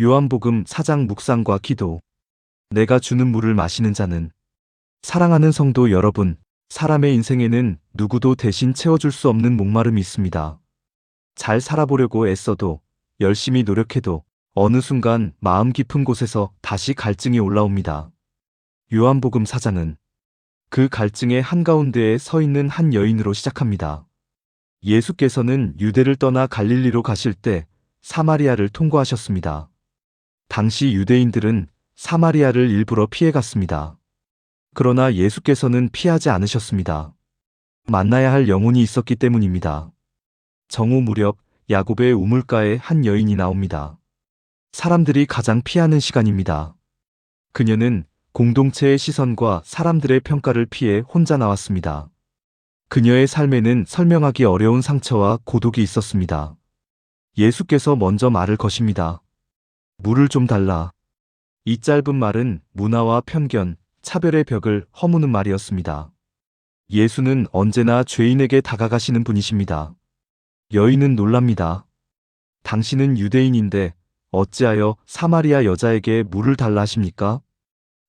요한복음 4장 묵상과 기도. 내가 주는 물을 마시는 자는. 사랑하는 성도 여러분, 사람의 인생에는 누구도 대신 채워줄 수 없는 목마름이 있습니다. 잘 살아보려고 애써도, 열심히 노력해도 어느 순간 마음 깊은 곳에서 다시 갈증이 올라옵니다. 요한복음 4장은 그 갈증의 한가운데에 서 있는 한 여인으로 시작합니다. 예수께서는 유대를 떠나 갈릴리로 가실 때 사마리아를 통과하셨습니다. 당시 유대인들은 사마리아를 일부러 피해갔습니다. 그러나 예수께서는 피하지 않으셨습니다. 만나야 할 영혼이 있었기 때문입니다. 정오 무렵 야곱의 우물가에 한 여인이 나옵니다. 사람들이 가장 피하는 시간입니다. 그녀는 공동체의 시선과 사람들의 평가를 피해 혼자 나왔습니다. 그녀의 삶에는 설명하기 어려운 상처와 고독이 있었습니다. 예수께서 먼저 말을 거십니다. 물을 좀 달라. 이 짧은 말은 문화와 편견, 차별의 벽을 허무는 말이었습니다. 예수는 언제나 죄인에게 다가가시는 분이십니다. 여인은 놀랍니다. 당신은 유대인인데 어찌하여 사마리아 여자에게 물을 달라 하십니까?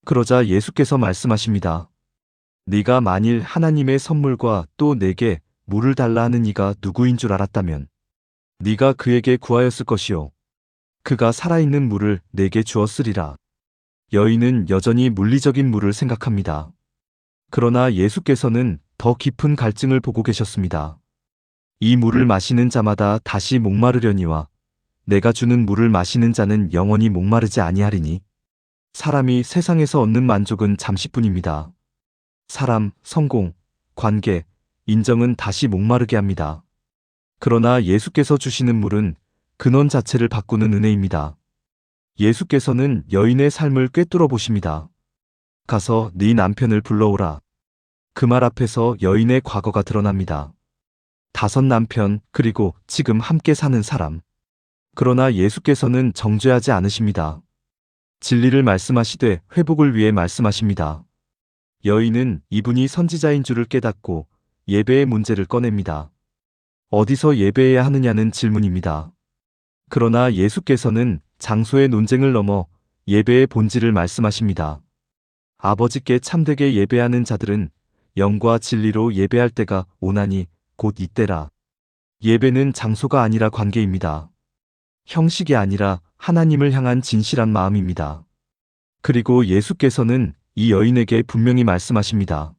그러자 예수께서 말씀하십니다. 네가 만일 하나님의 선물과 또 내게 물을 달라 하는 이가 누구인 줄 알았다면 네가 그에게 구하였을 것이요. 그가 살아있는 물을 내게 주었으리라. 여인은 여전히 물리적인 물을 생각합니다. 그러나 예수께서는 더 깊은 갈증을 보고 계셨습니다. 이 물을 마시는 자마다 다시 목마르려니와 내가 주는 물을 마시는 자는 영원히 목마르지 아니하리니. 사람이 세상에서 얻는 만족은 잠시뿐입니다. 사람, 성공, 관계, 인정은 다시 목마르게 합니다. 그러나 예수께서 주시는 물은 근원 자체를 바꾸는 은혜입니다. 예수께서는 여인의 삶을 꿰뚫어 보십니다. 가서 네 남편을 불러오라. 그 말 앞에서 여인의 과거가 드러납니다. 5 남편, 그리고 지금 함께 사는 사람. 그러나 예수께서는 정죄하지 않으십니다. 진리를 말씀하시되 회복을 위해 말씀하십니다. 여인은 이분이 선지자인 줄을 깨닫고 예배의 문제를 꺼냅니다. 어디서 예배해야 하느냐는 질문입니다. 그러나 예수께서는 장소의 논쟁을 넘어 예배의 본질을 말씀하십니다. 아버지께 참되게 예배하는 자들은 영과 진리로 예배할 때가 오나니 곧 이때라. 예배는 장소가 아니라 관계입니다. 형식이 아니라 하나님을 향한 진실한 마음입니다. 그리고 예수께서는 이 여인에게 분명히 말씀하십니다.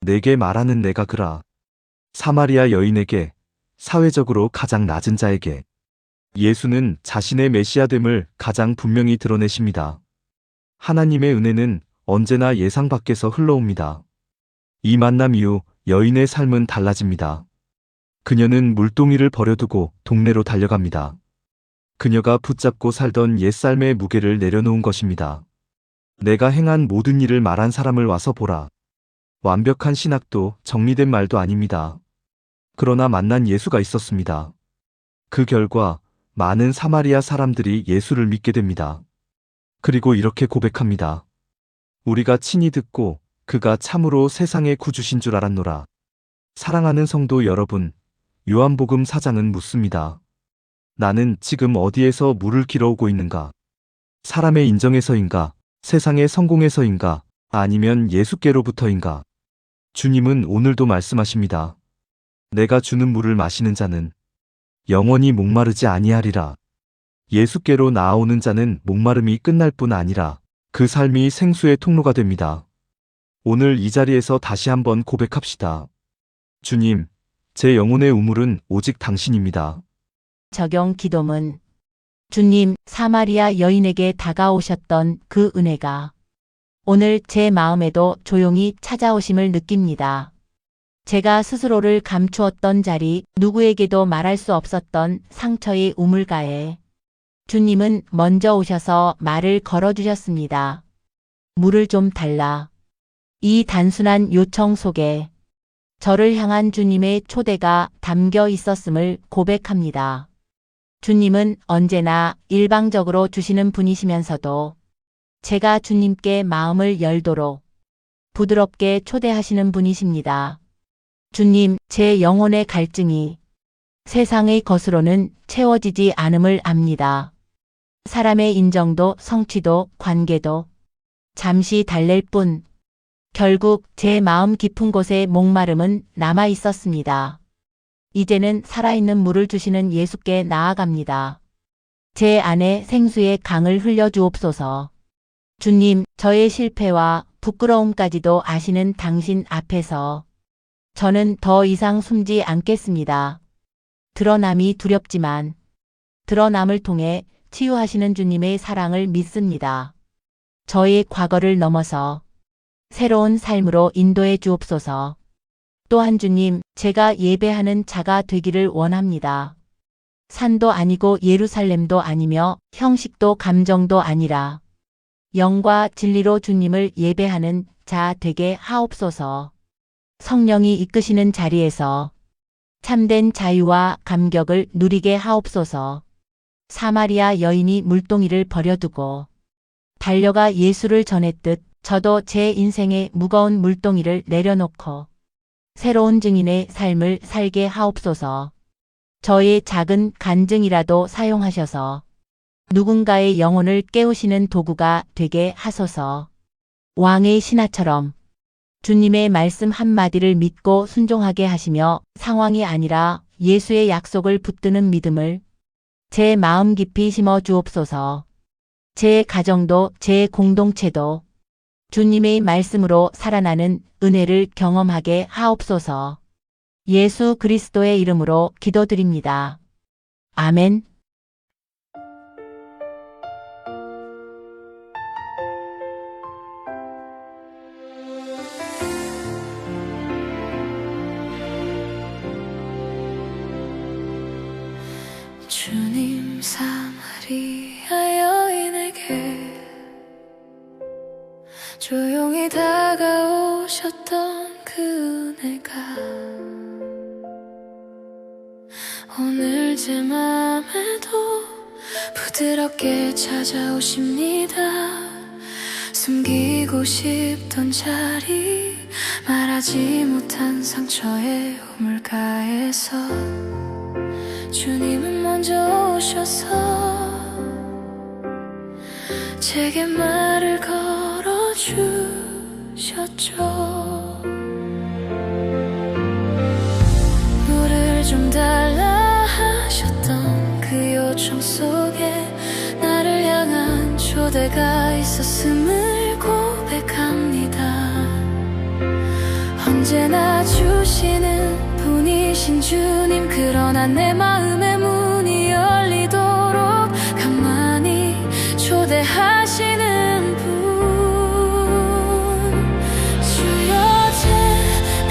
내게 말하는 내가 그라. 사마리아 여인에게, 사회적으로 가장 낮은 자에게. 예수는 자신의 메시아됨을 가장 분명히 드러내십니다. 하나님의 은혜는 언제나 예상 밖에서 흘러옵니다. 이 만남 이후 여인의 삶은 달라집니다. 그녀는 물동이를 버려두고 동네로 달려갑니다. 그녀가 붙잡고 살던 옛삶의 무게를 내려놓은 것입니다. 내가 행한 모든 일을 말한 사람을 와서 보라. 완벽한 신학도 정리된 말도 아닙니다. 그러나 만난 예수가 있었습니다. 그 결과 많은 사마리아 사람들이 예수를 믿게 됩니다. 그리고 이렇게 고백합니다. 우리가 친히 듣고 그가 참으로 세상의 구주신 줄 알았노라. 사랑하는 성도 여러분, 요한복음 4장은 묻습니다. 나는 지금 어디에서 물을 길어오고 있는가? 사람의 인정에서인가? 세상의 성공에서인가? 아니면 예수께로부터인가? 주님은 오늘도 말씀하십니다. 내가 주는 물을 마시는 자는 영원히 목마르지 아니하리라. 예수께로 나아오는 자는 목마름이 끝날 뿐 아니라 그 삶이 생수의 통로가 됩니다. 오늘 이 자리에서 다시 한번 고백합시다. 주님, 제 영혼의 우물은 오직 당신입니다. 적용 기도문. 주님, 사마리아 여인에게 다가오셨던 그 은혜가 오늘 제 마음에도 조용히 찾아오심을 느낍니다. 제가 스스로를 감추었던 자리, 누구에게도 말할 수 없었던 상처의 우물가에 주님은 먼저 오셔서 말을 걸어주셨습니다. 물을 좀 달라. 이 단순한 요청 속에 저를 향한 주님의 초대가 담겨 있었음을 고백합니다. 주님은 언제나 일방적으로 주시는 분이시면서도 제가 주님께 마음을 열도록 부드럽게 초대하시는 분이십니다. 주님, 제 영혼의 갈증이 세상의 것으로는 채워지지 않음을 압니다. 사람의 인정도 성취도 관계도 잠시 달랠 뿐 결국 제 마음 깊은 곳에 목마름은 남아 있었습니다. 이제는 살아있는 물을 주시는 예수께 나아갑니다. 제 안에 생수의 강을 흘려주옵소서. 주님, 저의 실패와 부끄러움까지도 아시는 당신 앞에서 저는 더 이상 숨지 않겠습니다. 드러남이 두렵지만 드러남을 통해 치유하시는 주님의 사랑을 믿습니다. 저의 과거를 넘어서 새로운 삶으로 인도해 주옵소서. 또한 주님, 제가 예배하는 자가 되기를 원합니다. 산도 아니고 예루살렘도 아니며 형식도 감정도 아니라 영과 진리로 주님을 예배하는 자 되게 하옵소서. 성령이 이끄시는 자리에서 참된 자유와 감격을 누리게 하옵소서. 사마리아 여인이 물동이를 버려두고 달려가 예수를 전했듯 저도 제 인생의 무거운 물동이를 내려놓고 새로운 증인의 삶을 살게 하옵소서. 저의 작은 간증이라도 사용하셔서 누군가의 영혼을 깨우시는 도구가 되게 하소서. 왕의 신하처럼 주님의 말씀 한마디를 믿고 순종하게 하시며 상황이 아니라 예수의 약속을 붙드는 믿음을 제 마음 깊이 심어 주옵소서. 제 가정도 제 공동체도 주님의 말씀으로 살아나는 은혜를 경험하게 하옵소서. 예수 그리스도의 이름으로 기도드립니다. 아멘. 주님, 사마리아 여인에게 조용히 다가오셨던 그 은혜가 오늘 제 맘에도 부드럽게 찾아오십니다. 숨기고 싶던 자리, 말하지 못한 상처의 우물가에서 주님은 먼저 오셔서 제게 말을 걸어주셨죠. 물을 좀 달라 하셨던 그 요청 속에 나를 향한 초대가 있었음을 고백합니다. 언제나 주시는 분이신 주님, 그러나 내 마음의 문이 열리도록 가만히 초대하시는 분. 주여, 제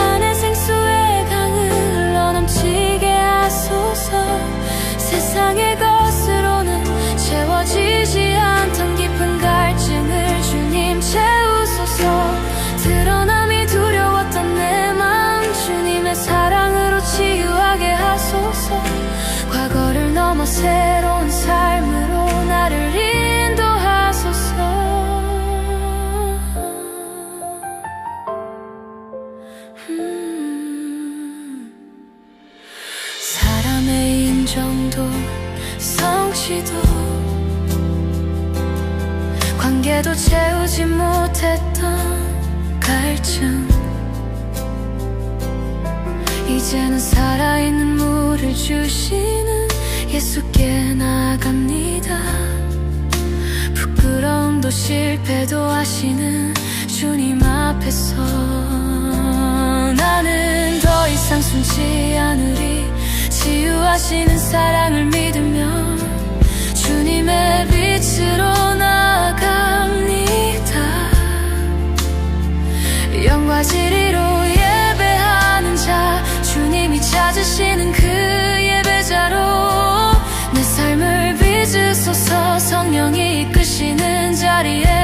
안에 생수의 강을 흘러넘치게 하소서. 세상의 것으로는 채워지지 않던 깊은 갈증을 주님 채우소서. 드러남이 두려웠던 내 마음 주님의 사랑으로 치유하게 하소서. 과거를 넘어 새로운 삶으로 나를 인도하소서. 사람의 인정도 성취도 관계도 채우지 못했던 갈증, 이제는 살아있는 물을 주시는 예수께 나아갑니다. 부끄러움도 실패도 하시는 주님 앞에서 나는 더 이상 숨지 않으리. 치유하시는 사랑을 믿으며 주님의 빛으로 나아갑니다. 영과 진리로 예배하는 자, 주님이 찾으시는 그 예배자로 내 삶을 빚으소서. 성령이 이끄시는 자리에